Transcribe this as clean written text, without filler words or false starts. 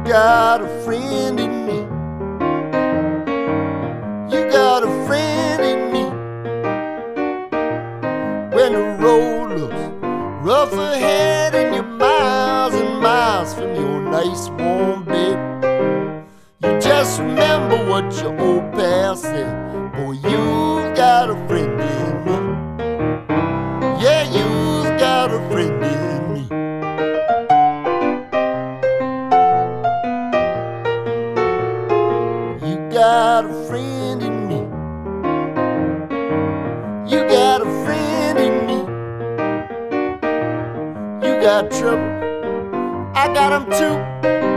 got a friend in me. You got a friend in me. When the road looks rough ahead and you're miles and miles from your nice warm bed, you just remember what your old pal said. Boy, you've got a friend in me. Yeah, you've got a friend in me. You got a friend in me. You got a friend in me. You got trouble, I got 'em too.